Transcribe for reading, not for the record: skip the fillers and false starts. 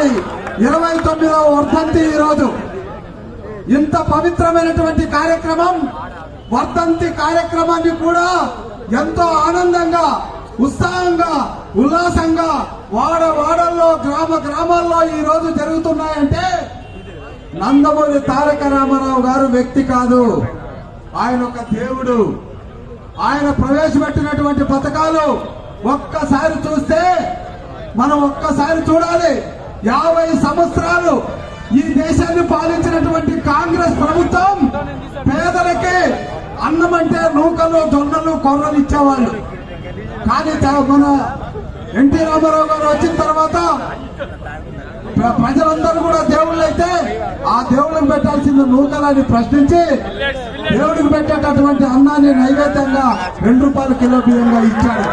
గారి 29వ వర్ధంతి ఈరోజు. ఇంత పవిత్రమైనటువంటి కార్యక్రమం, వర్ధంతి కార్యక్రమాన్ని కూడా ఎంతో ఆనందంగా, ఉత్సాహంగా, ఉల్లాసంగా వాడవాడల్లో, గ్రామాల్లో ఈ రోజు జరుగుతున్నాయంటే నందమూరి తారక రామారావు గారు వ్యక్తి కాదు, ఆయన ఒక దేవుడు. ఆయన ప్రవేశపెట్టినటువంటి పథకాలు ఒక్కసారి చూస్తే మనం ఒక్కసారి చూడాలి. 50 సంవత్సరాలు ఈ దేశాన్ని పాలించినటువంటి కాంగ్రెస్ ప్రభుత్వం పేదలకి అన్నం అంటే నూకలు, జొన్నలు, కొర్రలు ఇచ్చేవాళ్ళు. కానీ మన ఎన్టీ రామారావు గారు వచ్చిన తర్వాత ప్రజలందరూ కూడా దేవుళ్ళు అయితే ఆ దేవుళ్ళని పెట్టాల్సిన నూకలని ప్రశ్నించి దేవుడికి పెట్టేటటువంటి అన్నాన్ని నైవేద్యంగా 2 రూపాయల కిలో బియ్యంగా ఇచ్చాడు.